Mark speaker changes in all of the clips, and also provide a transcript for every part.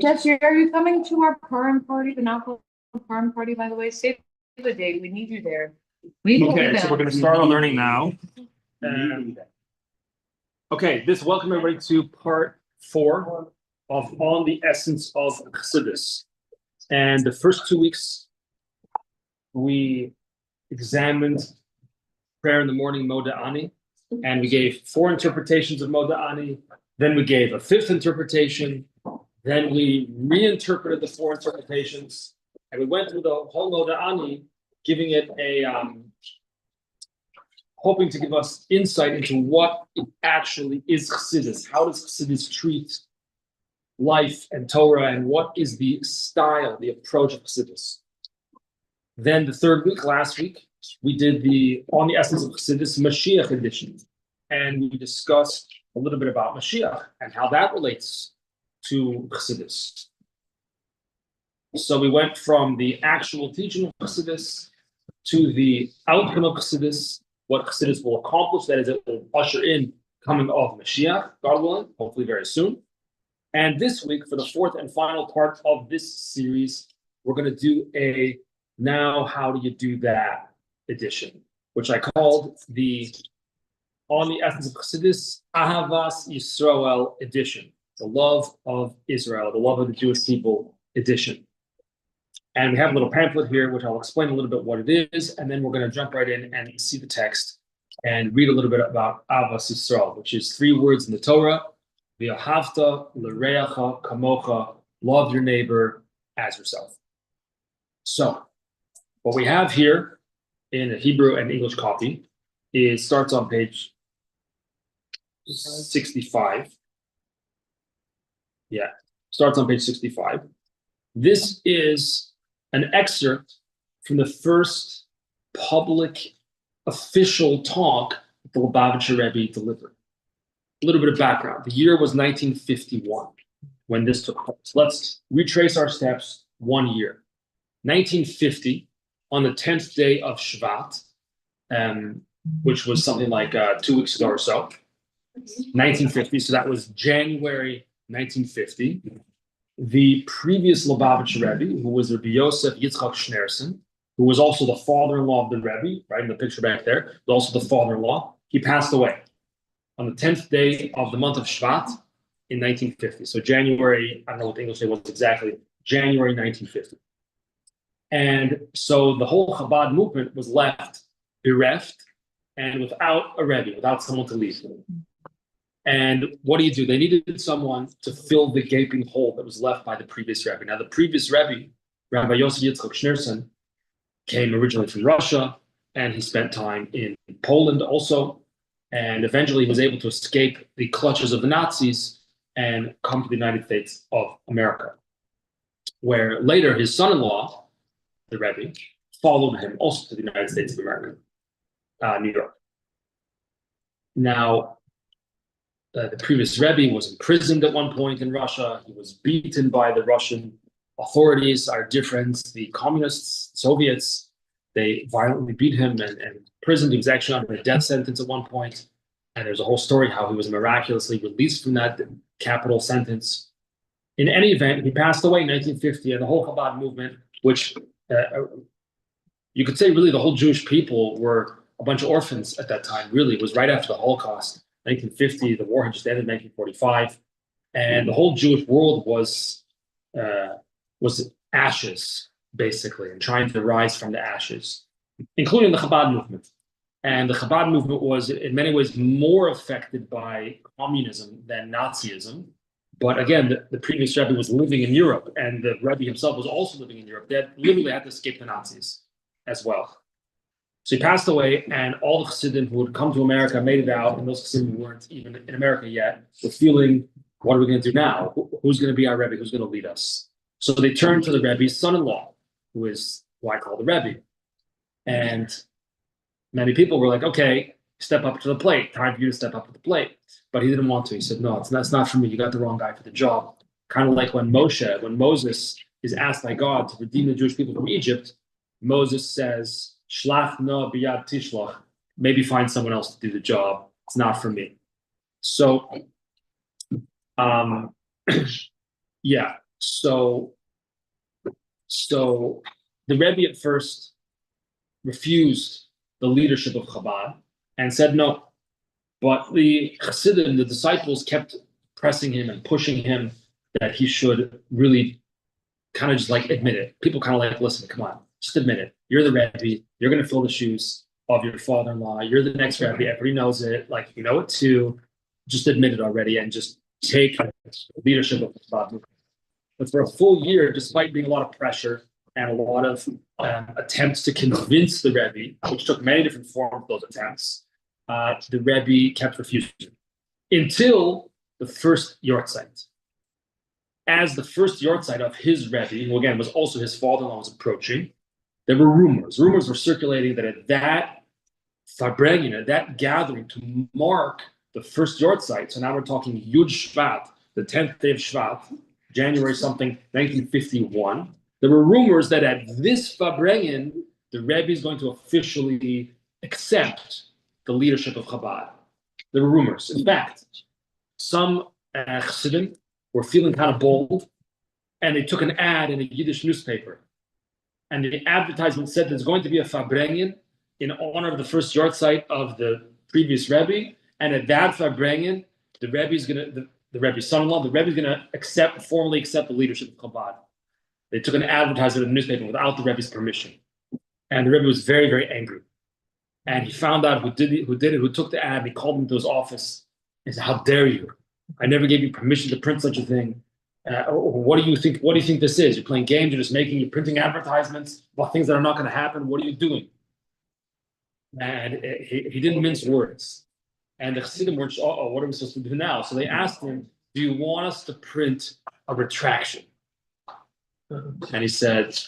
Speaker 1: Jesse, are you coming to our Purim party, the National Purim party, by the way? Save the date. We need you there.
Speaker 2: Okay, so we're going to start our learning now. Okay, welcome everybody to part 4 of On the Essence of Chassidus. And the first 2 weeks, we examined prayer in the morning, Moda Ani, and we gave 4 interpretations of Moda Ani. Then we gave a 5th interpretation. Then we reinterpreted the 4 interpretations, and we went through the whole Moda Ani, giving it hoping to give us insight into what it actually is Chassidus. How does Chassidus treat life and Torah, and what is the style, the approach of Chassidus? Then the 3rd week, last week, we did the On the Essence of Chassidus Mashiach edition, and we discussed a little bit about Mashiach and how that relates to Chassidus. So we went from the actual teaching of Chassidus to the outcome of Chassidus, what Chassidus will accomplish, that is, it will usher in coming of Mashiach, God willing, hopefully very soon. And this week, for the 4th and final part of this series, we're going to do a Now How Do You Do That edition, which I called the On the Essence of Chassidus Ahavas Yisrael edition, the love of Israel, the love of the Jewish people edition. And we have a little pamphlet here, which I'll explain a little bit what it is, and then we're going to jump right in and see the text and read a little bit about Ahavas Yisrael, which is 3 words in the Torah: V'ahavta l'reacha kamocha, love your neighbor as yourself. So, what we have here in a Hebrew and English copy starts on page 65. Yeah, starts on page 65. This is an excerpt from the first public official talk that the Lubavitcher Rebbe delivered. A little bit of background. The year was 1951 when this took place. Let's retrace our steps 1 year. 1950, on the 10th day of Shvat, which was something like 2 weeks ago or so. 1950, so that was January 1950. The previous Lubavitcher Rebbe, who was Rebbe Yosef Yitzchak Schneerson, who was also the father-in-law of the Rebbe, right in the picture back there, but also the father-in-law, he passed away on the 10th day of the month of Shvat in 1950. So January, I don't know what the English day was exactly, January 1950. And so the whole Chabad movement was left bereft and without a Rebbe, without someone to lead. And what do? They needed someone to fill the gaping hole that was left by the previous Rebbe. Now, the previous Rebbe, Rabbi Yosef Yitzchak Schneerson, came originally from Russia, and he spent time in Poland also, and eventually he was able to escape the clutches of the Nazis and come to the United States of America, where later his son-in-law, the Rebbe, followed him also to the United States of America, New York. Now, the previous Rebbe was imprisoned at one point in Russia. He was beaten by the Russian authorities, our dear friends, the communists, Soviets. They violently beat him and imprisoned. He was actually under a death sentence at one point. And there's a whole story how he was miraculously released from that capital sentence. In any event, he passed away in 1950, and the whole Chabad movement, which you could say really the whole Jewish people were a bunch of orphans at that time, really. It was right after the Holocaust. 1950, the war had just ended in 1945, and the whole Jewish world was ashes, basically, and trying to rise from the ashes, including the Chabad movement. And the Chabad movement was, in many ways, more affected by communism than Nazism. But again, the previous Rebbe was living in Europe, and the Rebbe himself was also living in Europe. They literally had to escape the Nazis as well. So he passed away, and all the Chassidim who had come to America made it out, and those Chassidim who weren't even in America yet were feeling, what are we going to do now? Who's going to be our Rebbe? Who's going to lead us? So they turned to the Rebbe's son-in-law, who I call the Rebbe. And many people were like, okay, step up to the plate. Time for you to step up to the plate. But he didn't want to. He said, no, that's not for me. You got the wrong guy for the job. Kind of like when Moses is asked by God to redeem the Jewish people from Egypt, Moses says, Shlach no biyad tishlach. Maybe find someone else to do the job. It's not for me. So, yeah. So the Rebbe at first refused the leadership of Chabad and said no. But the Chassidim, the disciples, kept pressing him and pushing him that he should really kind of just like admit it. People kind of like, listen, come on, just admit it. You're the Rebbe. You're going to fill the shoes of your father-in-law. You're the next Rebbe. Everybody knows it. Like, you know it too. Just admit it already and just take leadership of the Chabad. But for a full year, despite being a lot of pressure and a lot of attempts to convince the Rebbe, which took many different forms, those attempts, the Rebbe kept refusing until the first Yortzeit. As the first Yortzeit of his Rebbe, who again was also his father-in-law, was approaching, there were rumors. Rumors were circulating that at that Farbrengen, at that gathering to mark the first Yortzeit, so now we're talking Yud Shvat, the 10th day of Shvat, January something, 1951, there were rumors that at this Farbrengen, the Rebbe is going to officially accept the leadership of Chabad. There were rumors. In fact, some Chassidim were feeling kind of bold, and they took an ad in a Yiddish newspaper. And the advertisement said there's going to be a Farbrengen in honor of the first Yortzeit of the previous Rebbe, and at that Farbrengen, the Rebbe's going to, the Rebbe's son-in-law, the Rebbe's going to formally accept the leadership of Chabad. They took an advertisement in the newspaper without the Rebbe's permission. And the Rebbe was very, very angry. And he found out who took the ad. He called him to his office and said, "How dare you? I never gave you permission to print such a thing. What do you think? What do you think this is? You're playing games. You're printing advertisements about things that are not going to happen. What are you doing?" And he didn't mince words. And the Chassidim were, what are we supposed to do now? So they asked him, "Do you want us to print a retraction?" And he said,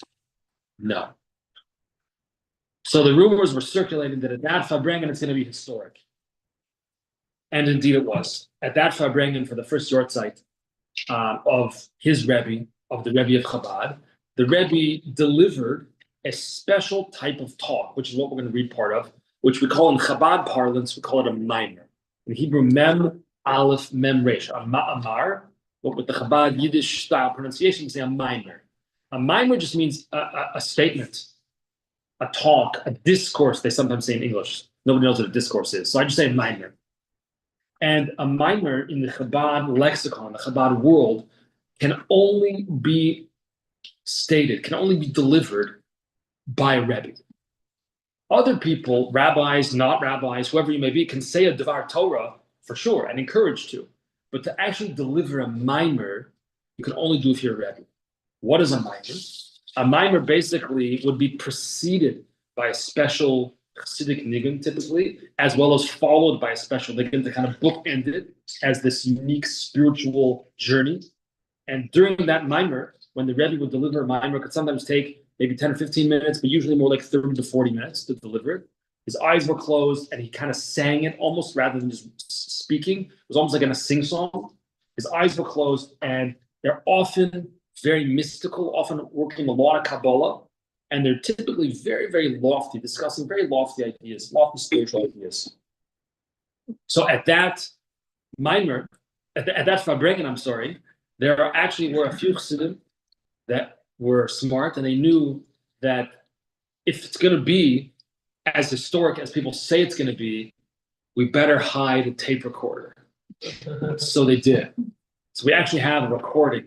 Speaker 2: "No." So the rumors were circulating that at that Farbrengen it's going to be historic. And indeed it was. At that Farbrengen for the first Yortzeit of his Rebbe, of the Rebbe of Chabad, the Rebbe delivered a special type of talk, which is what we're going to read part of, which we call in Chabad parlance, we call it a mimer. In Hebrew, mem, aleph, mem, resh. A ma'amar, but with the Chabad Yiddish style pronunciation, we say a mimer. A mimer just means a statement, a talk, a discourse, they sometimes say in English. Nobody knows what a discourse is. So I just say mimer. And a mimer in the Chabad lexicon, the Chabad world, can only be stated, can only be delivered by a Rebbe. Other people, rabbis, not rabbis, whoever you may be, can say a Devar Torah for sure and encouraged to. But to actually deliver a mimer, you can only do if you're a Rebbe. What is a mimer? A mimer basically would be preceded by a special Chassidic nigun, typically, as well as followed by a special nigun to kind of bookend it as this unique spiritual journey. And during that mimer, when the Rebbe would deliver a mimer, it could sometimes take maybe 10 or 15 minutes, but usually more like 30 to 40 minutes to deliver it. His eyes were closed and he kind of sang it almost rather than just speaking. It was almost like in a sing-song. His eyes were closed and they're often very mystical, often working a lot of Kabbalah. And they're typically very, very lofty, discussing very lofty ideas, lofty spiritual ideas. So at that mimer, at that Farbrengen, I'm sorry, there were a few Chassidim that were smart, and they knew that if it's going to be as historic as people say it's going to be, we better hide a tape recorder. So they did. So we actually have a recording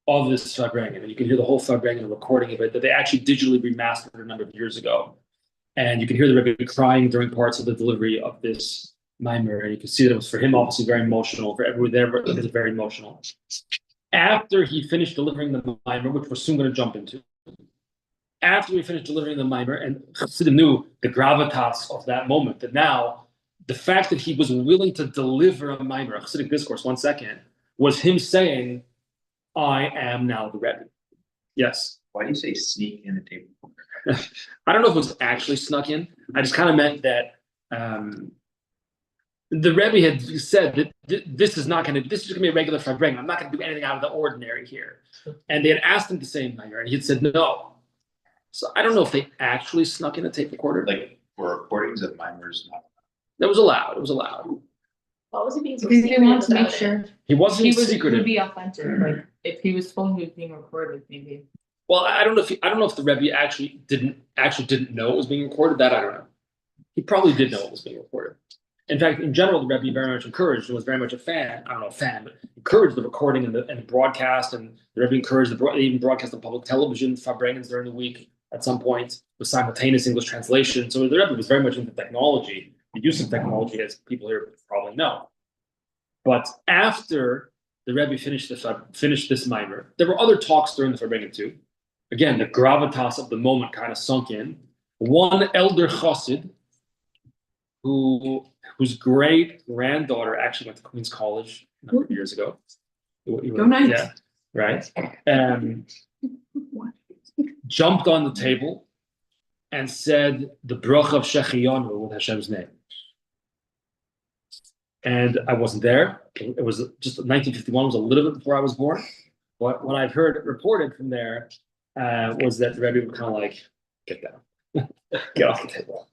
Speaker 2: of this Farbrengen, and you can hear the whole Farbrengen recording of it that they actually digitally remastered a number of years ago. And you can hear the Rebbe crying during parts of the delivery of this mimer, and you can see that it was for him obviously very emotional. For everyone there, it was very emotional. After he finished delivering the mimer, which we're soon going to jump into, after he finished delivering the mimer, and Chassidim knew the gravitas of that moment, that now the fact that he was willing to deliver a mimer, a Chassidic discourse, one second, was him saying, "I am now the Rebbe." Yes.
Speaker 3: Why do you say sneak in a tape recorder?
Speaker 2: I don't know if it was actually snuck in. I just kind of meant that the Rebbe had said that this is going to be a regular Farbrengen. I'm not going to do anything out of the ordinary here. And they had asked him to say mimer, and he had said no. So I don't know if they actually snuck in a tape recorder.
Speaker 3: Like for recordings of mimers, not.
Speaker 2: That was allowed. It was allowed.
Speaker 4: Why was he being so
Speaker 1: Because they
Speaker 4: secretive
Speaker 1: want to make
Speaker 4: about it?
Speaker 1: sure
Speaker 2: He wasn't
Speaker 1: he would
Speaker 2: secretive.
Speaker 1: be authentic, like if he was told he was being recorded, maybe.
Speaker 2: Well, I don't know if the Rebbe actually didn't know it was being recorded. That I don't know. He probably did know it was being recorded. In fact, in general, the Rebbe very much encouraged and was very much a fan. I don't know, but encouraged the recording and the broadcast. And the Rebbe encouraged even broadcast on public television, Farbrengens during the week at some point with simultaneous English translation. So the Rebbe was very much into technology, the use of technology, as people here probably know. But after the Rebbe finished this mimer, there were other talks during the Farbrengen too. Again, the gravitas of the moment kind of sunk in. One elder chassid, whose great granddaughter actually went to Queen's College a number of years ago.
Speaker 1: Go Knights.
Speaker 2: Yeah, right. Jumped on the table and said the bracha of Shechiyanu with Hashem's name. And I wasn't there. It was just 1951, was a little bit before I was born. But what I've heard reported from there was that the Rebbe would kind of like, get down, get off the table.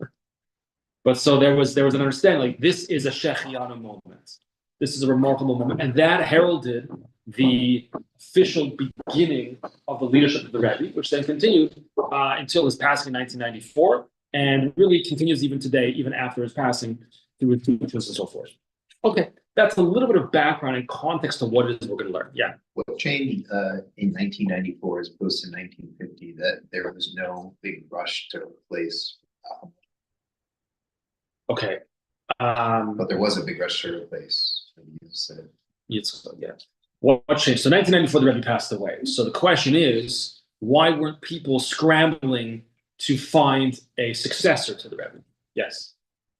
Speaker 2: But so there was an understanding, like this is a Shechiyanu moment. This is a remarkable moment. And that heralded the official beginning of the leadership of the Rebbe, which then continued until his passing in 1994, and really continues even today, even after his passing, through teachings and so forth. Okay, that's a little bit of background and context to what it is we're going to learn. Yeah.
Speaker 3: What changed in 1994 as opposed to 1950 that there was no big rush to replace,
Speaker 2: Okay.
Speaker 3: but there was a big rush to replace. You said.
Speaker 2: Yeah. What changed? So 1994, the Rebbe passed away. So the question is, why weren't people scrambling to find a successor to the Rebbe? Yes.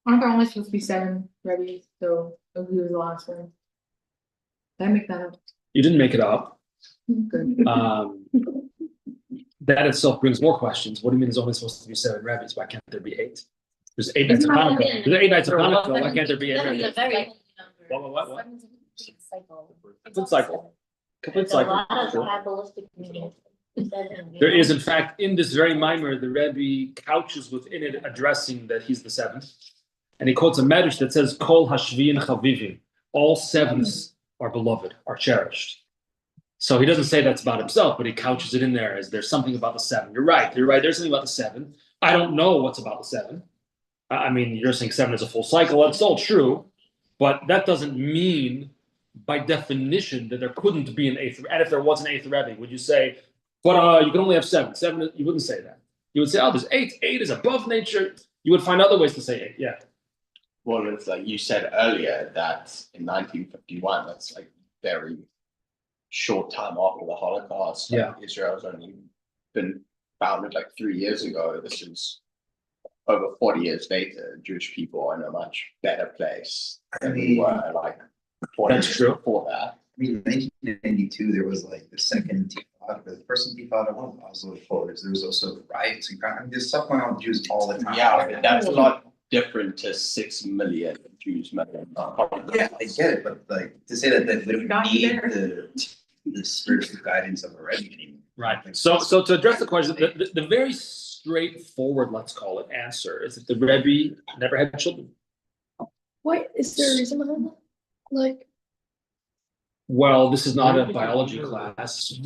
Speaker 1: Aren't there only supposed to be 7 Rebbes? So he was the last one. Did I make that up?
Speaker 2: You didn't make it up.
Speaker 1: Good.
Speaker 2: That itself brings more questions. What do you mean there's only supposed to be 7 Rebbe's? Why can't there be 8? There's 8 nights of Hanukkah. There's 8 nights of Hanukkah. Why can't there be 8
Speaker 4: That is a
Speaker 2: Rebbe's?
Speaker 4: very
Speaker 2: What?
Speaker 4: cycle.
Speaker 2: Complete cycle. Complete
Speaker 4: There's a
Speaker 2: cycle.
Speaker 4: lot of
Speaker 2: Sure.
Speaker 4: Kabbalistic meanings.
Speaker 2: There is, in fact, in this very mimer, the Rebbe couches within it addressing that he's the 7th. And he quotes a medrash that says, Kol hashviin chavivim. All 7s are beloved, are cherished. So he doesn't say that's about himself, but he couches it in there as there's something about the 7. You're right. There's something about the 7. I don't know what's about the 7. I mean, you're saying 7 is a full cycle. That's all true. But that doesn't mean, by definition, that there couldn't be an 8th. And if there was an 8th Rebbe, would you say, but you can only have 7. 7, you wouldn't say that. You would say, oh, there's 8. 8 is above nature. You would find other ways to say 8. Yeah.
Speaker 5: Well, it's like you said earlier that in 1951, that's like very short time after the Holocaust. Like,
Speaker 2: Yeah.
Speaker 5: Israel's only been founded like 3 years ago. This is over 40 years later. Jewish people are in a much better place than we were like 40
Speaker 2: That's
Speaker 5: years
Speaker 2: true.
Speaker 5: before that.
Speaker 3: I mean, in 1992, there was like the second Tifada, the first Tifada was Oslo Accords. There was also riots and crime. There's stuff going on with Jews all the time.
Speaker 5: Yeah, but that's a lot different to 6 million Jews.
Speaker 3: Yeah, I get it, but like to say that we don't
Speaker 1: Got
Speaker 3: need
Speaker 1: there.
Speaker 3: the spiritual guidance of a Rebbe anymore.
Speaker 2: Right. So to address the question, the very straightforward, let's call it, answer is that the Rebbe never had children.
Speaker 4: What is there a reason behind that? Like,
Speaker 2: Well, this is not a biology class.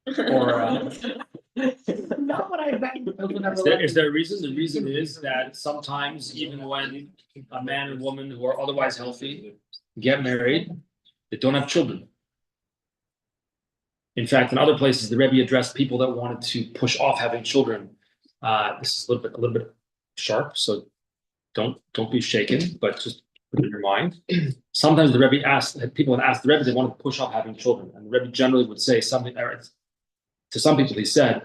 Speaker 2: Or
Speaker 4: not what I meant.
Speaker 2: is there a reason? The reason is that sometimes, even when a man and woman who are otherwise healthy get married, they don't have children. In fact, in other places, the Rebbe addressed people that wanted to push off having children. This is a little bit sharp, so don't be shaken, but just put it in your mind. Sometimes the Rebbe people had asked the Rebbe they wanted to push off having children, and the Rebbe generally would say something. To some people, he said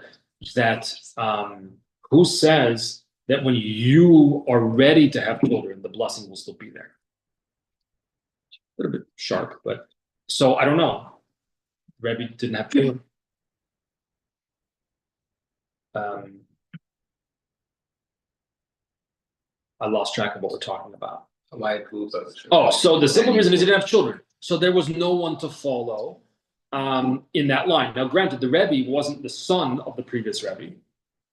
Speaker 2: that who says that when you are ready to have children, the blessing will still be there. A little bit sharp, but so I don't know. Rebbe didn't have children. I lost track of what we're talking about. Oh, so the simple reason is he didn't have children. So there was no one to follow in that line. Now, granted, the Rebbe wasn't the son of the previous Rebbe.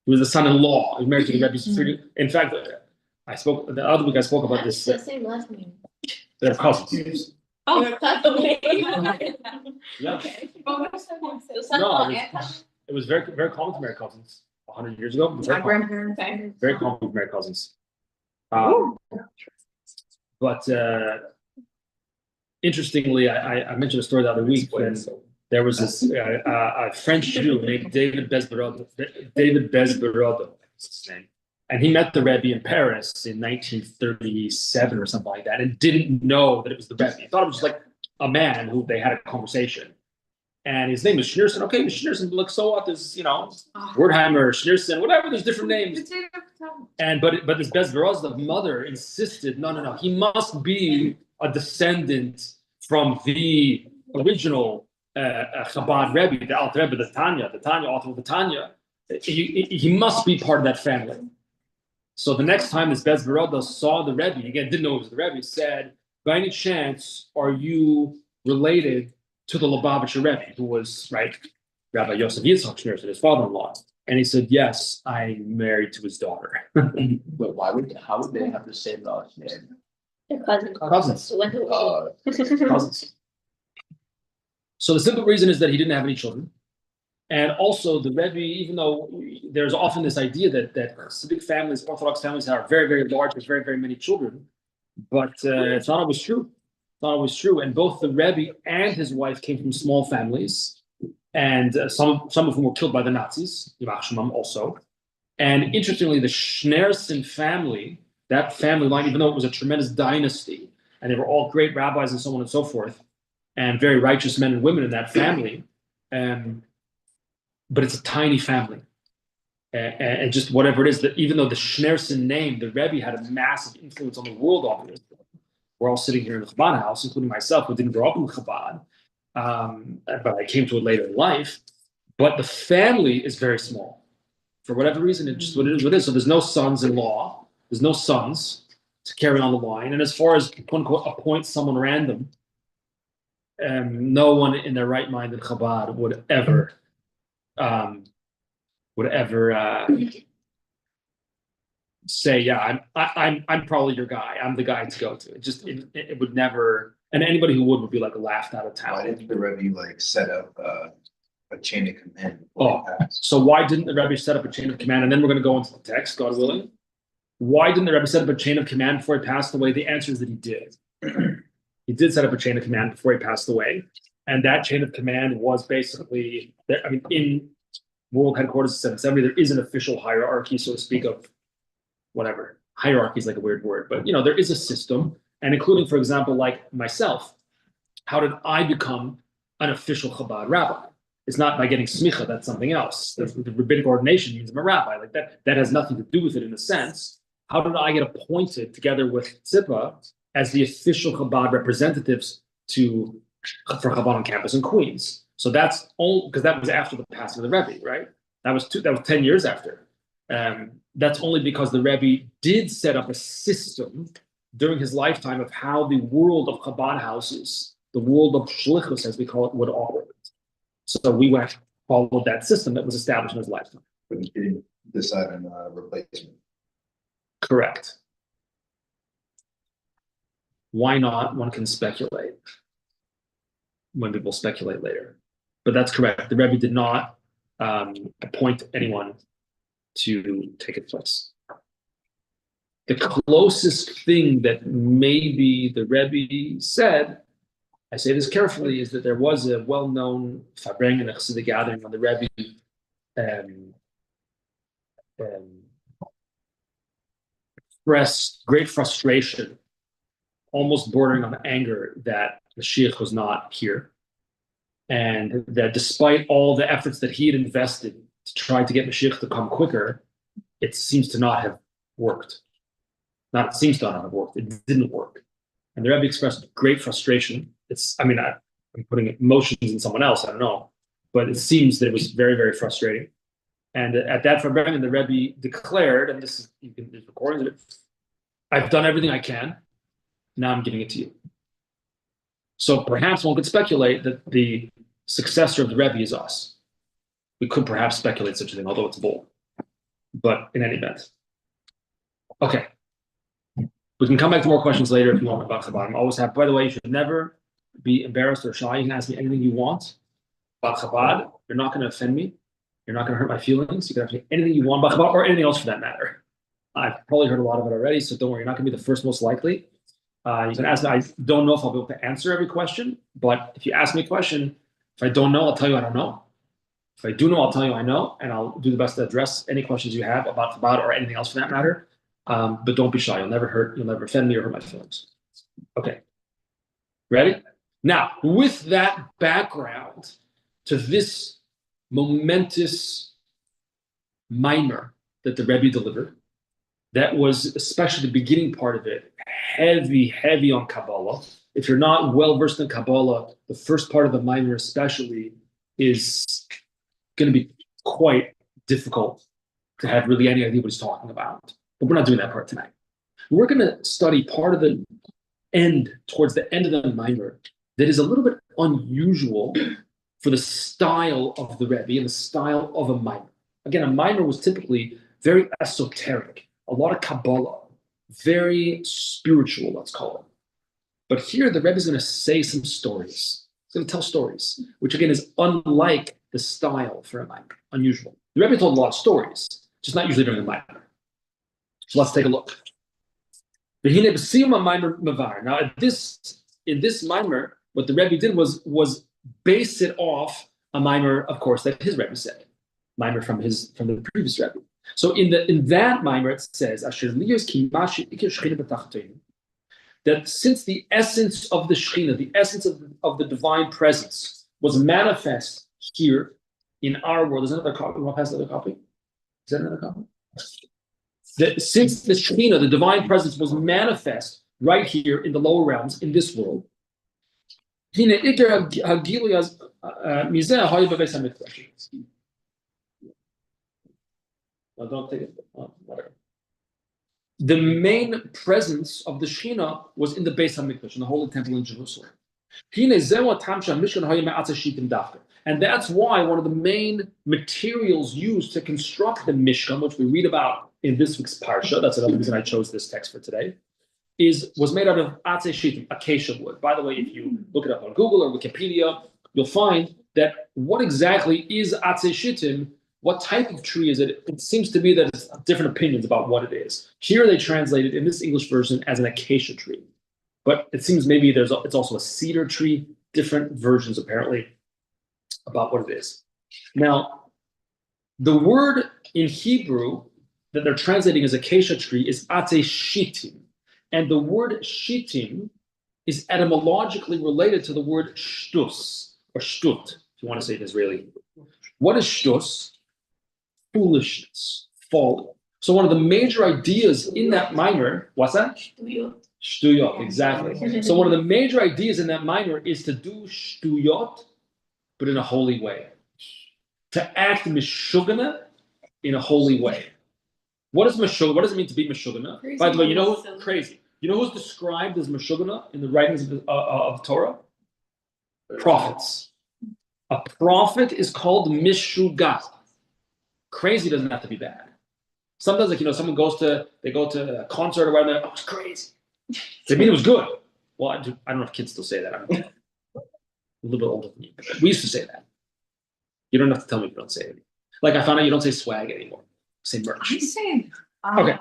Speaker 2: He was the son-in-law. He was married to the Rebbe's. In fact, the other week I spoke about this.
Speaker 4: It's the same last name.
Speaker 2: They're cousins.
Speaker 1: Oh.
Speaker 2: Yeah.
Speaker 4: Okay.
Speaker 2: No, it was very, very common to marry cousins 100 years ago. It was
Speaker 1: My
Speaker 2: very common,
Speaker 1: grandparents.
Speaker 2: very common to marry cousins. But interestingly, I mentioned a story the other week when there was this a French Jew named David Bezberodo. David Bezberodo, that's his name. And he met the Rebbe in Paris in 1937 or something like that, and didn't know that it was the Rebbe. He thought it was just like a man who they had a conversation. And his name was Schneerson. Okay, Schneerson, look, so what? There's, Wertheimer, Schneerson, whatever, there's different names. And but this Bezberodo, the mother, insisted, no, he must be a descendant from the original Chabad Rebbe, the Alter Rebbe, the Tanya, author of the Tanya. He must be part of that family. So the next time this Bezberodo saw the Rebbe, again, didn't know it was the Rebbe, said, by any chance, are you related to the Lubavitcher Rebbe, who was, right, Rabbi Yosef Yitzchak Schneerson, his father-in-law? And he said, yes, I'm married to his daughter.
Speaker 5: But how would they have the same last name?
Speaker 4: They're cousins.
Speaker 2: Cousins. Cousins. So the simple reason is that he didn't have any children. And also the Rebbe, even though there's often this idea that Hasidic families, Orthodox families are very, very large, with very, very many children, but it's not always true. It's not always true. And both the Rebbe and his wife came from small families, and some of whom were killed by the Nazis, Yimach Shemam also. And interestingly, the Schneerson family, that family line, even though it was a tremendous dynasty, and they were all great rabbis and so on and so forth, and very righteous men and women in that family, but it's a tiny family. And just whatever it is, that even though the Schneerson name, the Rebbe had a massive influence on the world, obviously. We're all sitting here in the Chabad house, including myself, who didn't grow up in Chabad, but I came to it later in life. But the family is very small. For whatever reason, it's just what it is. So there's no sons-in-law, there's no sons to carry on the line. And as far as, quote unquote, appoint someone random, no one in their right mind in Chabad would ever say, yeah, I'm probably your guy. I'm the guy to go to. It would never, and anybody who would be like laughed out of town.
Speaker 3: Why didn't the Rebbe set up a chain of command?
Speaker 2: So why didn't the Rebbe set up a chain of command? And then we're going to go into the text, God willing. Why didn't the Rebbe set up a chain of command before he passed away? The answer is that he did. He did set up a chain of command before he passed away. And that chain of command was basically, in World Headquarters of 770, there is an official hierarchy, so to speak, of whatever. Hierarchy is like a weird word, but there is a system. And including, for example, like myself, how did I become an official Chabad rabbi? It's not by getting smicha, that's something else. The rabbinic ordination means I'm a rabbi. Like that has nothing to do with it in a sense. How did I get appointed together with Tzippa as the official Chabad representatives for Chabad on campus in Queens? So that's all because that was after the passing of the Rebbe, right? That was 10 years after. That's only because the Rebbe did set up a system during his lifetime of how the world of Chabad houses, the world of shlichus, as we call it, would operate. So we followed that system that was established in his lifetime.
Speaker 3: But he didn't decide on a replacement.
Speaker 2: Correct. Why not? One can speculate. When people speculate later. But that's correct. The Rebbe did not appoint anyone to take its place. The closest thing that maybe the Rebbe said, I say this carefully, is that there was a well-known Fabreng and a Chassidic gathering on the Rebbe expressed great frustration, almost bordering on anger, that Mashiach was not here. And that despite all the efforts that he had invested to try to get Mashiach to come quicker, it seems to not have worked. It seems to not have worked. It didn't work. And the Rebbe expressed great frustration. I'm putting emotions in someone else, I don't know. But it seems that it was very, very frustrating. And at that Farbrengen, the Rebbe declared, and there's recordings of it, I've done everything I can. Now I'm giving it to you. So perhaps one could speculate that the successor of the Rebbe is us. We could perhaps speculate such a thing, although it's bold. But in any event. Okay. We can come back to more questions later if you want about Chabad. I'm always happy. By the way, you should never be embarrassed or shy. You can ask me anything you want about Chabad. You're not going to offend me. You're not going to hurt my feelings. You can ask me anything you want about Chabad or anything else for that matter. I've probably heard a lot of it already, so don't worry. You're not going to be the first most likely. You can ask me. I don't know if I'll be able to answer every question, but if you ask me a question, if I don't know, I'll tell you I don't know. If I do know, I'll tell you I know, and I'll do the best to address any questions you have about Chabad or anything else for that matter. But don't be shy. You'll never offend me or hurt my feelings. Okay. Ready? Now, with that background to this momentous mimer that the Rebbe delivered, that was especially the beginning part of it, heavy on Kabbalah. If you're not well versed in Kabbalah, the first part of the mimer especially is going to be quite difficult to have really any idea what he's talking about. But we're not doing that part tonight. We're going to study part of the end, towards the end of the mimer, that is a little bit unusual for the style of the Rebbe and the style of a mimer. Again, a mimer was typically very esoteric, a lot of Kabbalah, very spiritual, let's call it. But here the Rebbe is going to say some stories. He's going to tell stories, which again is unlike the style for a mimer, unusual. The Rebbe told a lot of stories, just not usually during the mimer. So let's take a look. Now, in this mimer, what the Rebbe did was base it off a mimer, of course, that his Rebbe said, mimer from the previous Rebbe. So in that mimer it says, that since the essence of the Shekhinah, the essence of the divine presence, was manifest here in our world. Is another copy? Want to pass another copy? Is that another copy? That since the Shekhinah, the divine presence, was manifest right here in the lower realms, in this world, no, don't take it. Whatever. The main presence of the Shekhinah was in the Beis HaMikdash, in the Holy Temple in Jerusalem. And that's why one of the main materials used to construct the Mishkan, which we read about in this week's Parsha, that's another reason I chose this text for today, was made out of Atzei Shittim, acacia wood. By the way, if you look it up on Google or Wikipedia, you'll find that what exactly is Atzei Shittim, what type of tree is it? It seems to be that it's different opinions about what it is. Here they translate it in this English version as an acacia tree. But it seems maybe it's also a cedar tree, different versions apparently about what it is. Now, the word in Hebrew that they're translating as acacia tree is Atzei Shittim. And the word Shittim is etymologically related to the word shtus, or shtut, if you want to say it in Israeli Hebrew. What is shtus? Foolishness, folly. So one of the major ideas in that mimer, what's that? Shtuyot, exactly. So one of the major ideas in that mimer is to do shtuyot, but in a holy way. To act mishugana in a holy way. What is mishugana? What does it mean to be mishugana? By the way, you know who's crazy? You know who's described as mishugana in the writings of the Torah? Prophets. A prophet is called mishugat. Crazy doesn't have to be bad. Sometimes, like, someone go to a concert or whatever, oh, it's crazy. They mean it was good. Well, I don't know if kids still say that. I'm a little bit older than you. But we used to say that. You don't have to tell me if you don't say it. Like, I found out you don't say swag anymore. Say merch.
Speaker 1: I'm saying.
Speaker 2: Okay.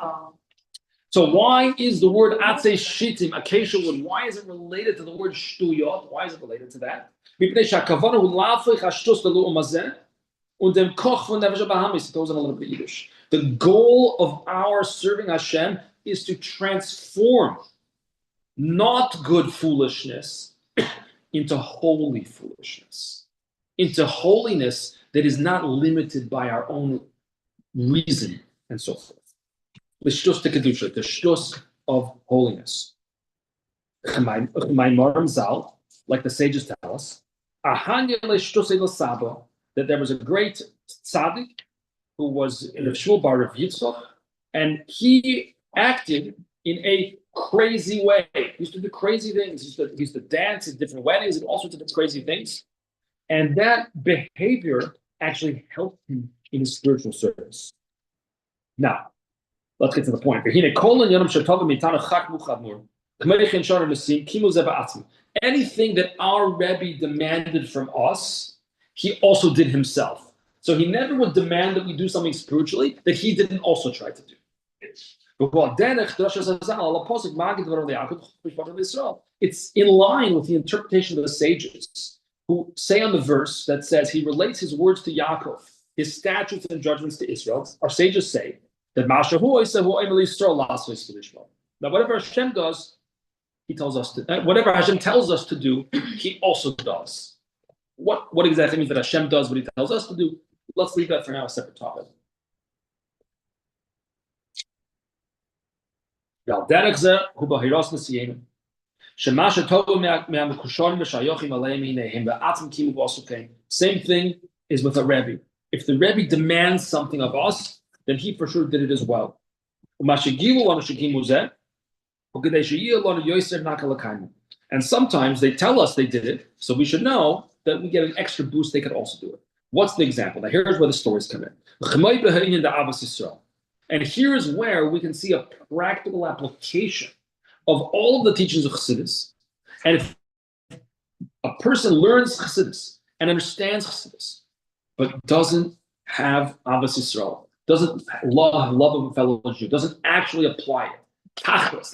Speaker 2: So why is the word Atzei Shittim, acacia wood, why is it related to the word shtuyot? Why is it related to that? The goal of our serving Hashem is to transform not good foolishness into holy foolishness, into holiness that is not limited by our own reason and so forth. The shtus de kedusha, the shtus of holiness. My Maram Zal, like the sages tell us, that there was a great tzaddik who was in the shul bar of Yitzchak, and he acted in a crazy way. He used to do crazy things. He used to dance at different weddings and all sorts of crazy things. And that behavior actually helped him in his spiritual service. Now, Let's get to the point. Anything that our Rebbe demanded from us, he also did himself. So he never would demand that we do something spiritually that he didn't also try to do. It's in line with the interpretation of the sages who say on the verse that says he relates his words to Yaakov, his statutes and judgments to Israel. Our sages say that now whatever Hashem does, he tells us to. Whatever Hashem tells us to do, he also does. What exactly means that Hashem does what he tells us to do? Let's leave that for now, a separate topic. Same thing is with a Rebbe. If the Rebbe demands something of us, then he for sure did it as well. And sometimes they tell us they did it, so we should know that we get an extra boost, they could also do it. What's the example? Now here's where the stories come in. And here's where we can see a practical application of all of the teachings of Chassidus. And if a person learns Chassidus and understands Chassidus, but doesn't have Ahavas Yisrael, doesn't love of a fellow Jew, doesn't actually apply it,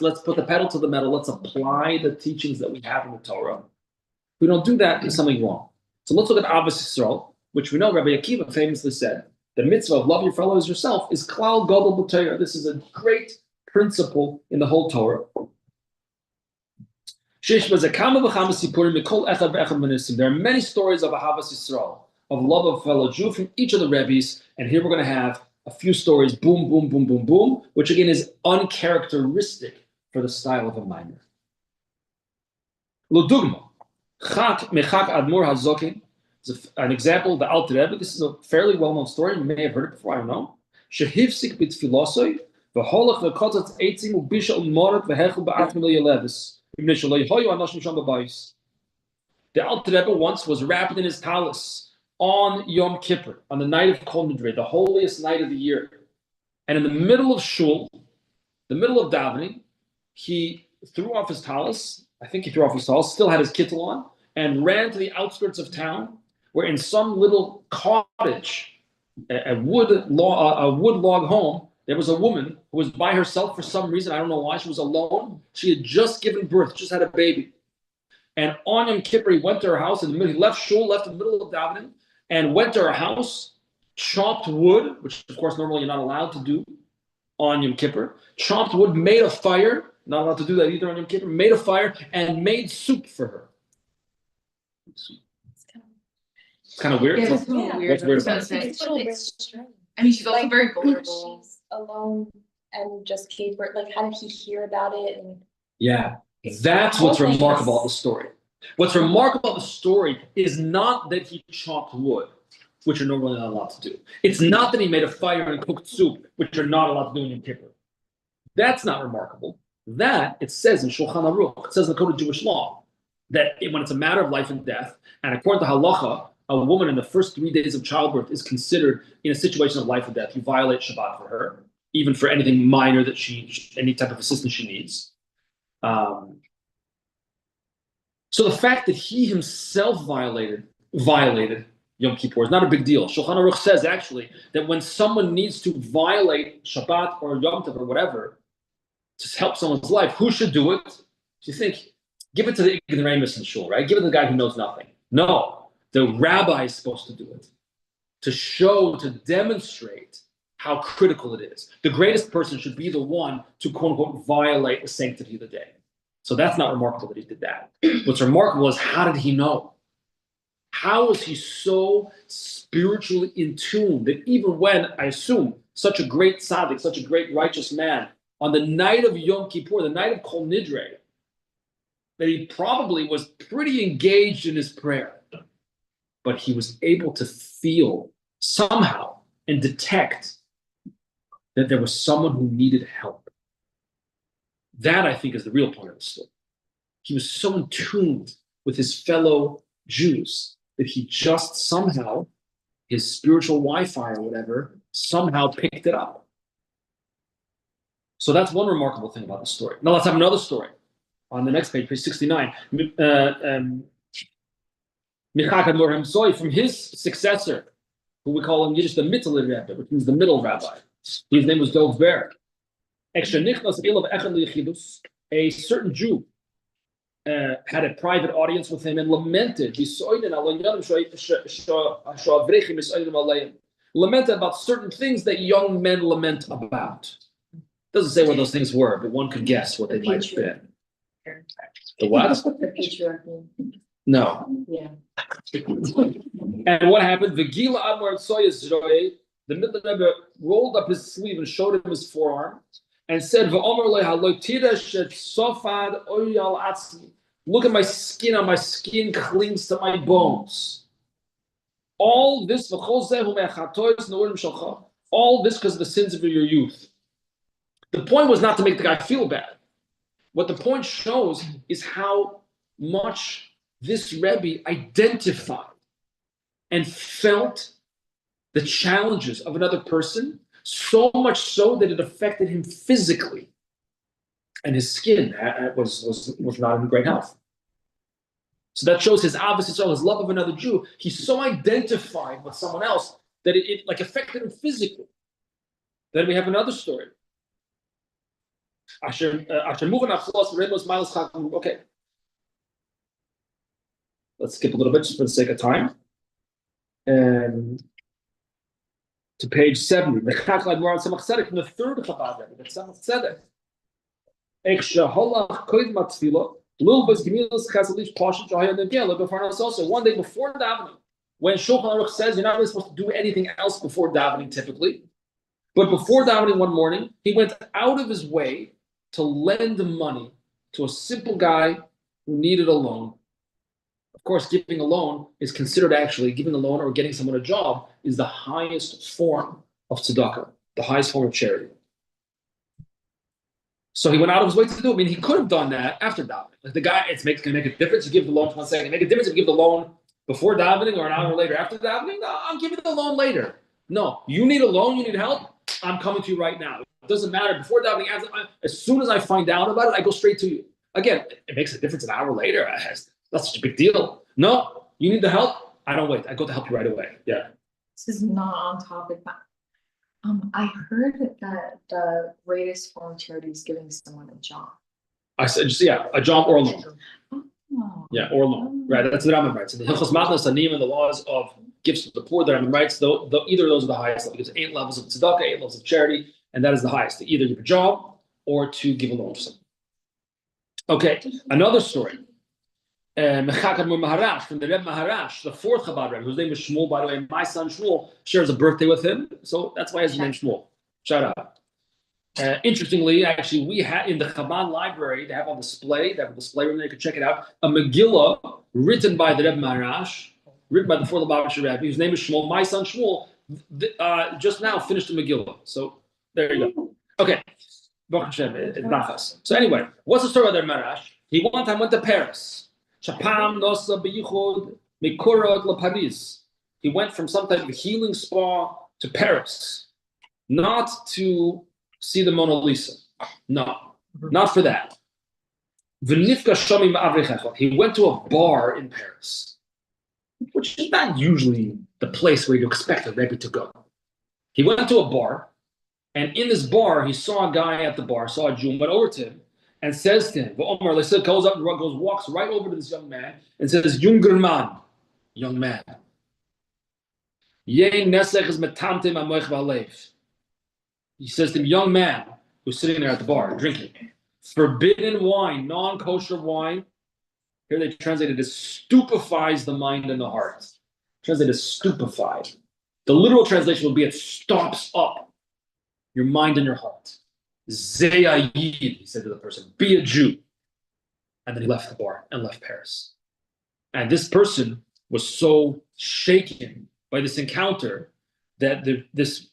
Speaker 2: let's put the pedal to the metal, let's apply the teachings that we have in the Torah. If we don't do that, there's something wrong. So let's look at Ahavas Yisrael, which we know Rabbi Akiva famously said, the mitzvah of love your fellow as yourself is klal gadol b'Torah. This is a great principle in the whole Torah. There are many stories of Ahavas Yisrael, of love of a fellow Jew from each of the Rebbes, and here we're going to have a few stories, boom, boom, boom, boom, boom, which again is uncharacteristic for the style of a minor. L'dugma, Chak mechak admor hazokin. An example, the Alter Rebbe. This is a fairly well-known story. You may have heard it before. I don't know. Shehivsik b'tfilosoi v'holach v'kotzat eitzim u'bisha u'morat v'hechel ba'atmil yelevis ibnei shaloi hoyu anashim sham b'bayis. The Alter Rebbe once was wrapped in his talus on Yom Kippur, on the night of Kol Nidre, the holiest night of the year. And in the middle of shul, the middle of davening, he threw off his talus. I think he threw off his talus, still had his kittel on, and ran to the outskirts of town, where in some little cottage, a wood log home, there was a woman who was by herself for some reason. I don't know why. She was alone. She had just given birth, just had a baby. And on Yom Kippur, he went to her house in the middle. He left shul, left in the middle of davening, and went to her house, chopped wood, which of course normally you're not allowed to do on Yom Kippur. Chopped wood, made a fire, not allowed to do that either on Yom Kippur, made a fire, and made soup for her. It's kind of weird.
Speaker 1: Yeah, it's a little weird.
Speaker 2: What's weird about
Speaker 1: It's
Speaker 2: it?
Speaker 4: It's a little bit strange.
Speaker 1: I mean, she's also
Speaker 4: Like,
Speaker 1: very vulnerable.
Speaker 4: She's alone and just gave birth. Like, how did he hear about it? And
Speaker 2: Yeah, that's what's remarkable about the story. What's remarkable about the story is not that he chopped wood, which you're normally not allowed to do. It's not that he made a fire and cooked soup, which you're not allowed to do in Yom Kippur. That's not remarkable. That, it says in Shulchan Aruch, it says in the Code of Jewish Law, that when it's a matter of life and death, and according to halacha, a woman in the first 3 days of childbirth is considered in a situation of life and death. You violate Shabbat for her, even for anything minor that any type of assistance she needs. So the fact that he himself violated Yom Kippur is not a big deal. Shulchan Aruch says actually that when someone needs to violate Shabbat or Yom Tov or whatever to help someone's life, who should do it? Do you think? Give it to the ignoramus in shul, right? Give it to the guy who knows nothing. No, the rabbi is supposed to do it to demonstrate how critical it is. The greatest person should be the one to quote unquote violate the sanctity of the day. So that's not remarkable that he did that. What's remarkable is how did he know? How is he so spiritually in tune that even when, I assume, such a great tzaddik, such a great righteous man, on the night of Yom Kippur, the night of Kol Nidre, that he probably was pretty engaged in his prayer, but he was able to feel somehow and detect that there was someone who needed help. That, I think, is the real point of the story. He was so in tune with his fellow Jews that he just somehow, his spiritual Wi-Fi or whatever, somehow picked it up. So that's one remarkable thing about the story. Now let's have another story on the next page, page 69. From his successor, who we call in Yiddish the Mittel Rebbe, which means the middle rabbi. His name was Dov Ber. A certain Jew had a private audience with him and lamented. Lamented about certain things that young men lament about. Doesn't say what those things were, but one could guess what they might have been. The what?
Speaker 4: The patriarchy.
Speaker 2: No.
Speaker 4: Yeah.
Speaker 2: And what happened? The middle Rebbe rolled up his sleeve and showed him his forearm and said, look at my skin, and my skin clings to my bones. All this, all this because of the sins of your youth. The point was not to make the guy feel bad. What the point shows is how much this Rebbe identified and felt the challenges of another person, so much so that it affected him physically. And his skin was not in great health. So that shows his Ahavas Yisrael, his love of another Jew. He's so identified with someone else that it like affected him physically. Then we have another story. Okay. Let's skip a little bit just for the sake of time. And to page 70. From the third Chabad Rebbe, the Tzemach Tzedek. Also, one day before davening, when Shulchan Aruch says you're not really supposed to do anything else before davening typically, but before davening one morning, he went out of his way to lend money to a simple guy who needed a loan. Of course, giving a loan is considered actually, giving a loan or getting someone a job is the highest form of tzedakah, the highest form of charity. So he went out of his way to do it. I mean, he could have done that after davening. Like the guy, it's going to make a difference. You give the loan 1 second. Make a difference if you give the loan before davening or an hour later after davening. No, I'll give you the loan later. No, you need a loan. You need help. I'm coming to you right now. It doesn't matter before davening. As soon as I find out about it, I go straight to you. Again, it makes a difference an hour later. That's such a big deal. No, you need the help. I don't wait. I go to help you right away. Yeah.
Speaker 6: This is not on topic, but I heard that the greatest form of charity is giving someone a job.
Speaker 2: I said, just, yeah, a job or a loan.
Speaker 6: Oh.
Speaker 2: Yeah, or a loan. Right, that's the Rambam writes. In the Hilchos Matnas Anim and the laws of gifts to the poor, the Rambam writes, though either of those are the highest level. There's 8 levels of tzedakah, 8 levels of charity, and that is the highest. To either give a job or to give a loan to someone. Okay, another story. From the Rebbe Maharash, the 4th Chabad Rebbe, whose name is Shmuel, by the way. My son Shmuel shares a birthday with him, so that's why his name is Shmuel. Shout out. Interestingly, actually, we had in the Chabad library, they have on display, they have a display room there, you can check it out, a Megillah written by the Rebbe Maharash, written by the 4th Lubavitcher Rebbe, whose name is Shmuel. My son Shmuel just now finished the Megillah. So there you go. Okay. So anyway, what's the story about the Rebbe Maharash? He one time went to Paris. He went from some type of healing spa to Paris, not to see the Mona Lisa. No, not for that. He went to a bar in Paris, which is not usually the place where you expect a Rebbe to go. He went to a bar, and in this bar, he saw a guy at the bar, saw a Jew, went over to him, and says to him, goes up, walks right over to this young man and says, Junger man, young man. He says to him, young man, who's sitting there at the bar drinking, forbidden wine, non-kosher wine, here they translated as stupefies the mind and the heart. Translated as stupefied. The literal translation would be it stops up your mind and your heart. Zayayid, he said to the person, be a Jew. And then he left the bar and left Paris. And this person was so shaken by this encounter that this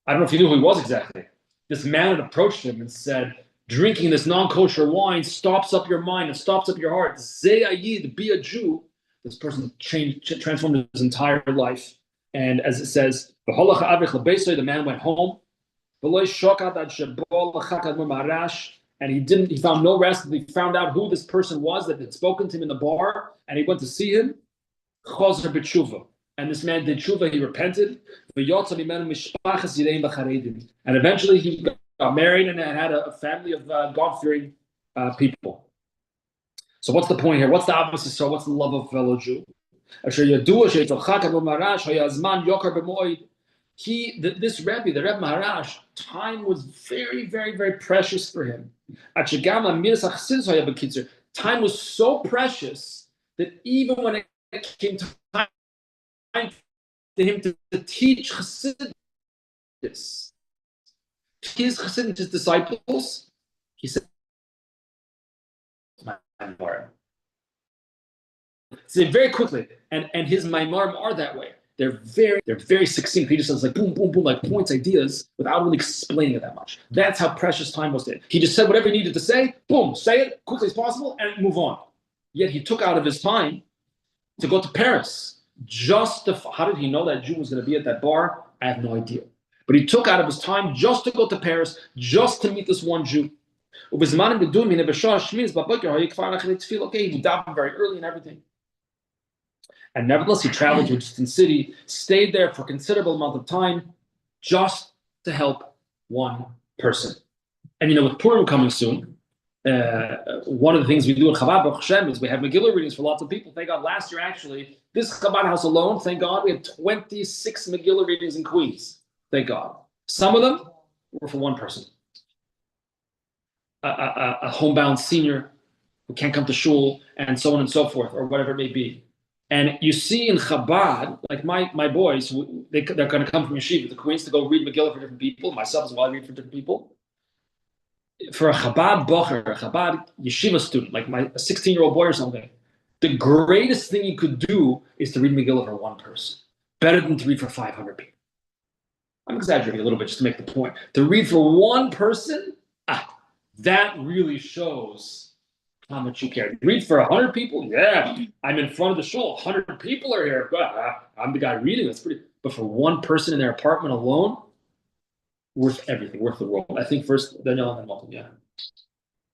Speaker 2: I don't know if he knew who he was exactly. This man had approached him and said, drinking this non-kosher wine stops up your mind and stops up your heart. Zayayid, be a Jew. This person transformed his entire life. And as it says, the man went home. And he found no rest. He found out who this person was that had spoken to him in the bar, and he went to see him. And this man did tshuva, he repented. And eventually he got married and had a family of God-fearing people. So what's the point here? What's the Ahavas Yisrael? What's the love of fellow Jew? This Rebbe, the Rebbe Maharash, time was very, very, very precious for him. Time was so precious that even when it came time to him to teach Chassidus, his Chassidus, his disciples, he said, say very quickly, and his maimarim are that way. They're very succinct. He just says like boom, boom, boom, like points, ideas without really explaining it that much. That's how precious time was to him. He just said whatever he needed to say, boom, say it quickly as possible, and move on. Yet he took out of his time to go to Paris. How did he know that Jew was going to be at that bar? I have no idea. But he took out of his time just to go to Paris, just to meet this one Jew. Okay, he would daven very early and everything. And nevertheless, he traveled to a distant city, stayed there for a considerable amount of time, just to help one person. And with Purim coming soon, one of the things we do in Chabad Baruch Hashem is we have Megillah readings for lots of people. Thank God, last year actually, this Chabad house alone, thank God, we had 26 Megillah readings in Queens. Thank God. Some of them were for one person. A homebound senior who can't come to shul, and so on and so forth, or whatever it may be. And you see in Chabad, like my boys, they're going to come from yeshiva, the Queens, to go read Megillah for different people. Myself as well, I read for different people. For a Chabad bocher, a Chabad yeshiva student, like a 16-year-old boy or something, the greatest thing you could do is to read Megillah for one person. Better than to read for 500 people. I'm exaggerating a little bit just to make the point. To read for one person, that really shows how much you care. Read for 100 people? Yeah, I'm in front of the shul. 100 people are here. I'm the guy reading. That's pretty. But for one person in their apartment alone, worth everything, worth the world. I think first Danielle and then Malcolm. Yeah.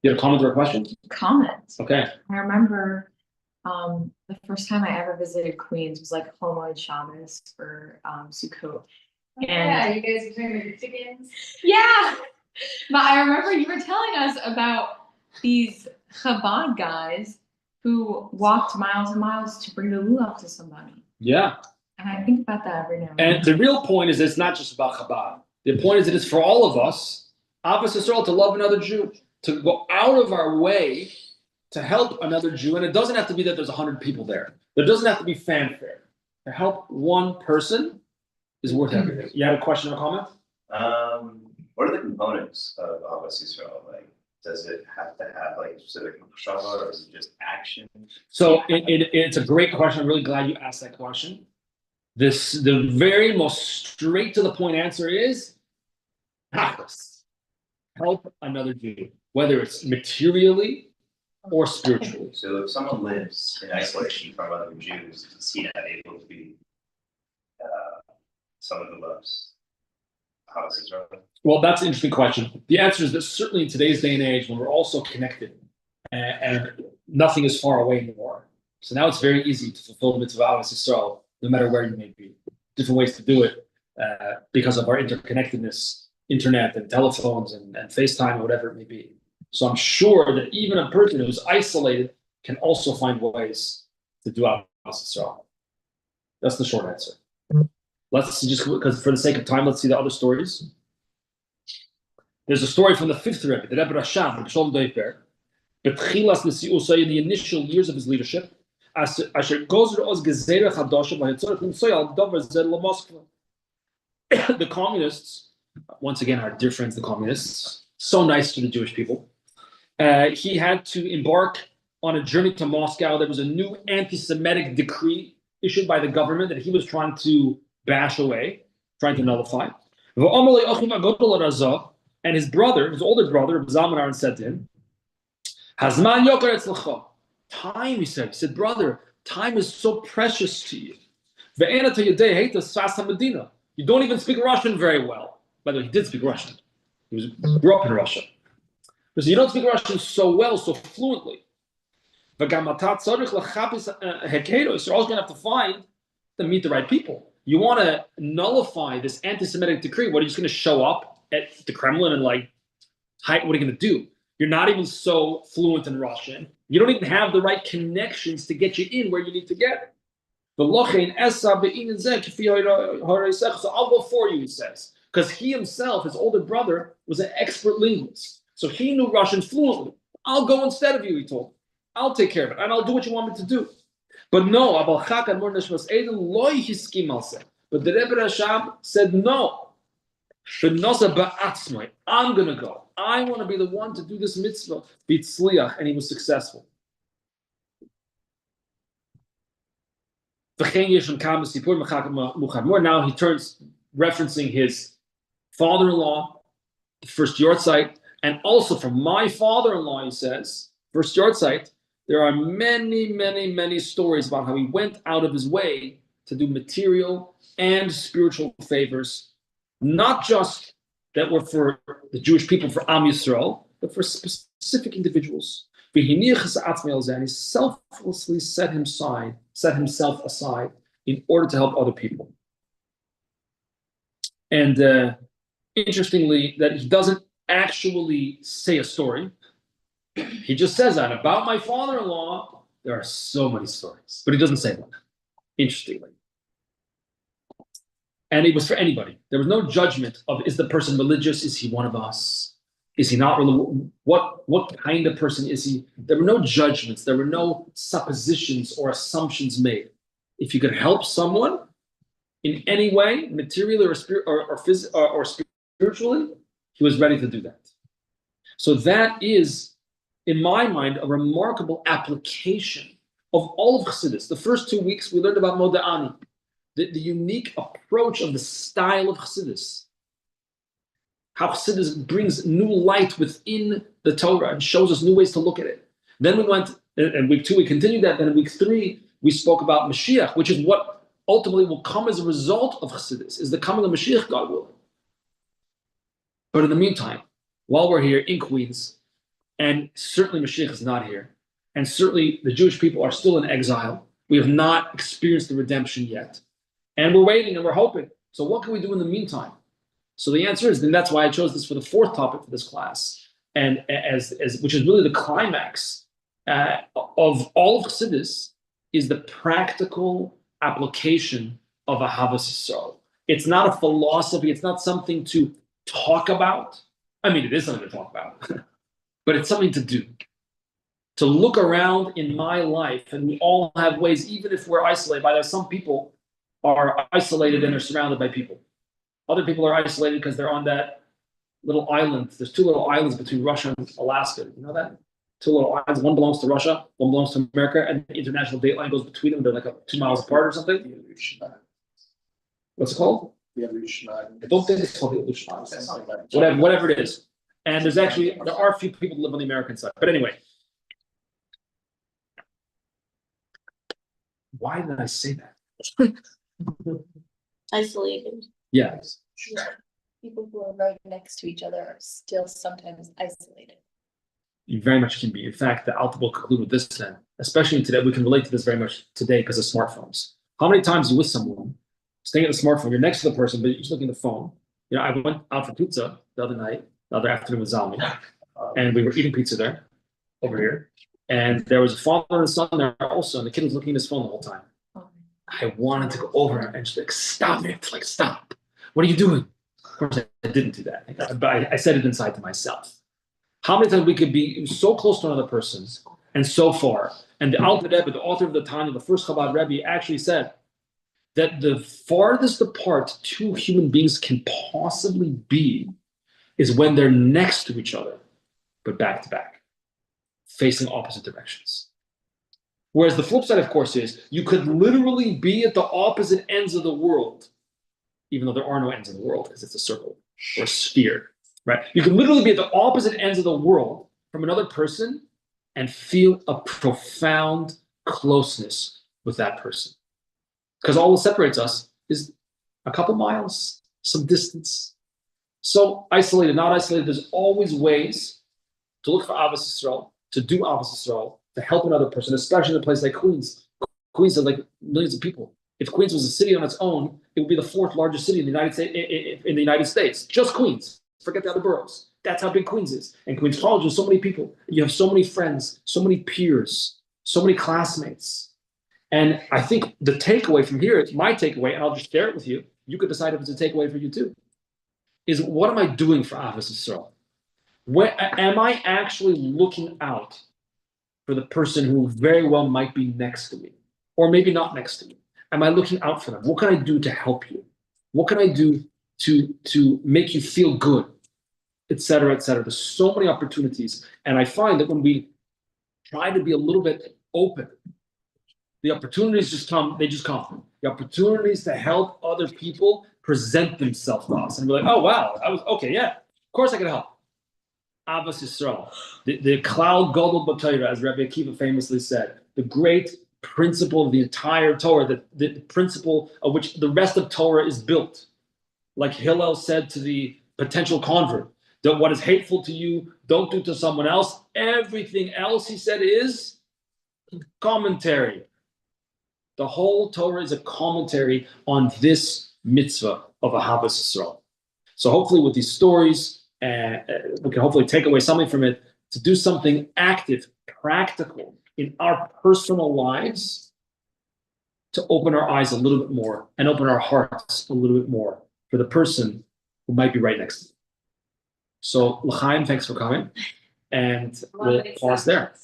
Speaker 2: You had a comment or a question?
Speaker 6: Comment.
Speaker 2: Okay.
Speaker 6: I remember the first time I ever visited Queens was like Homo Shabbos for Sukkot.
Speaker 1: Yeah, you guys are doing the chickens.
Speaker 6: Yeah. But I remember you were telling us about these Chabad guys who walked miles and miles to bring the lulav to somebody.
Speaker 2: Yeah.
Speaker 6: And I think about that every now and
Speaker 2: And the real point is it's not just about Chabad. The point is that it's for all of us, Ahavas Yisrael, to love another Jew, to go out of our way to help another Jew. And it doesn't have to be that there's 100 people there. There doesn't have to be fanfare. To help one person is worth everything. You had a question or comment?
Speaker 3: What are the components of Ahavas Yisrael? Like, does it have to have like specific machshava, or is it just action?
Speaker 2: So it's a great question. I'm really glad you asked that question. The very most straight to the point answer is Ahavas. Help another Jew, whether it's materially or spiritually.
Speaker 3: So if someone lives in isolation from other Jews, is he not able to be someone who loves Ahavas Yisrael?
Speaker 2: Well, that's an interesting question. The answer is that certainly in today's day and age, when we're all so connected and nothing is far away anymore. So now it's very easy to fulfill the mitzvah of Ahavas Yisrael, no matter where you may be. Different ways to do it because of our interconnectedness, internet and telephones and FaceTime or whatever it may be. So I'm sure that even a person who's isolated can also find ways to do Ahavas Yisrael. That's the short answer. Let's just, because for the sake of time, let's see the other stories. There's a story from the fifth Rebbe, the Rebbe Rasham, Rebbe Shalom Doifer, Betchilas Nesi'usay, in the initial years of his leadership, Asher Gozer Oz Gezerah Chadasha V'Hitzorach Nimsoy Al Dover Zer LaMoskva. The communists, once again, our dear friends, the communists, so nice to the Jewish people. He had to embark on a journey to Moscow. There was a new anti-Semitic decree issued by the government that he was trying to bash away, trying to nullify. And his brother, his older brother, Zalman said to him, Hazman yokar etzlecha. Time, he said, brother, time is so precious to you. You don't even speak Russian very well. By the way, he did speak Russian. Grew up in Russia. Because you don't speak Russian so well, so fluently. You're always going to have to find to meet the right people. You want to nullify this anti-Semitic decree. What are you just going to show up at the Kremlin and like, what are you going to do? You're not even so fluent in Russian. You don't even have the right connections to get you in where you need to get. So I'll go for you, he says. Because he himself, his older brother, was an expert linguist. So he knew Russian fluently. I'll go instead of you, he told him. I'll take care of it, and I'll do what you want me to do. But no, but the Rebbe Rashab said no. I'm going to go. I want to be the one to do this mitzvah. And he was successful. Now he turns referencing his father-in-law, the first yahrzeit, and also from my father-in-law, he says, first yahrzeit, there are many, many, many stories about how he went out of his way to do material and spiritual favors, not just that were for the Jewish people, for Am Yisrael, but for specific individuals. And he selflessly set himself aside in order to help other people. And interestingly, that he doesn't actually say a story. He just says that about my father-in-law. There are so many stories, but he doesn't say one. Interestingly. And it was for anybody. There was no judgment of, is the person religious? Is he one of us? Is he not religious? What kind of person is he? There were no judgments. There were no suppositions or assumptions made. If you could help someone in any way, materially or spiritually, he was ready to do that. So that is, in my mind, a remarkable application of all of Chassidus. The first 2 weeks, we learned about Moda'ani, the unique approach of the style of Chassidus. How Chassidus brings new light within the Torah and shows us new ways to look at it. Then we went, in week 2, we continued that. Then in week 3, we spoke about Mashiach, which is what ultimately will come as a result of Chassidus, is the coming of Mashiach, God willing. But in the meantime, while we're here in Queens, and certainly Mashiach is not here, and certainly the Jewish people are still in exile, we have not experienced the redemption yet. And we're waiting and we're hoping. So what can we do in the meantime? So the answer is, and that's why I chose this for the 4th topic for this class, and which is really the climax of all of Chassidus, is the practical application of Ahavas Yisrael. It's not a philosophy. It's not something to talk about. I mean, it is something to talk about, but it's something to do. To look around in my life, and we all have ways, even if we're isolated. By the way, some people are isolated and they're surrounded by people. Other people are isolated because they're on that little island. There's 2 little islands between Russia and Alaska. You know that? 2 little islands. One belongs to Russia, one belongs to America, and the international date line goes between them. They're like 2 miles apart or something. What's it called? I don't think it's called the Aleutian Islands. Whatever it is. And there are a few people who live on the American side. But anyway. Why did I say that?
Speaker 4: Isolated.
Speaker 2: Yes.
Speaker 4: People who are right next to each other are still sometimes isolated.
Speaker 2: You very much can be. In fact, the Alta will conclude with this then, especially today. We can relate to this very much today because of smartphones. How many times are you with someone, staying at the smartphone, you're next to the person, but you're just looking at the phone? You know, I went out for pizza the other afternoon with Zalmi, and we were eating pizza there, over here. And there was a father and a son there also, and the kid was looking at his phone the whole time. I wanted to go over and just like, stop it, like, stop. What are you doing? Of course, I didn't do that. But I said it inside to myself. How many times we could be so close to another person and so far? And the Alter Rebbe, the author of the Tanya, the first Chabad Rebbe, actually said that the farthest apart 2 human beings can possibly be is when they're next to each other, but back to back, facing opposite directions. Whereas the flip side, of course, is you could literally be at the opposite ends of the world, even though there are no ends of the world because it's a circle or a sphere, right? You could literally be at the opposite ends of the world from another person and feel a profound closeness with that person. Because all that separates us is a couple miles, some distance. So isolated, not isolated, there's always ways to look for Ahavas Yisrael, to do Ahavas Yisrael, to help another person, especially in a place like Queens. Queens has like millions of people. If Queens was a city on its own, it would be the fourth largest city in the United States. Just Queens. Forget the other boroughs. That's how big Queens is. And Queens College has so many people. You have so many friends, so many peers, so many classmates. And I think the takeaway from here, it's my takeaway, and I'll just share it with you. You could decide if it's a takeaway for you too. Is what am I doing for Ahavas Yisrael? Am I actually looking out for the person who very well might be next to me, or maybe not next to me? Am I looking out for them? What can I do to help you? What can I do to make you feel good, et cetera, et cetera? There's so many opportunities, and I find that when we try to be a little bit open, the opportunities just come. They just come. The opportunities to help other people present themselves to us, and we're like, oh wow, I was okay, yeah, of course I can help. Ahavas Yisrael, the cloud gadol b'Torah, as Rebbe Akiva famously said, the great principle of the entire Torah, the principle of which the rest of Torah is built. Like Hillel said to the potential convert, that what is hateful to you, don't do to someone else. Everything else, he said, is commentary. The whole Torah is a commentary on this mitzvah of Ahavas Yisrael. So hopefully with these stories, we can hopefully take away something from it to do something active, practical in our personal lives, to open our eyes a little bit more and open our hearts a little bit more for the person who might be right next to you. So L'chaim, thanks for coming, and we'll pause there.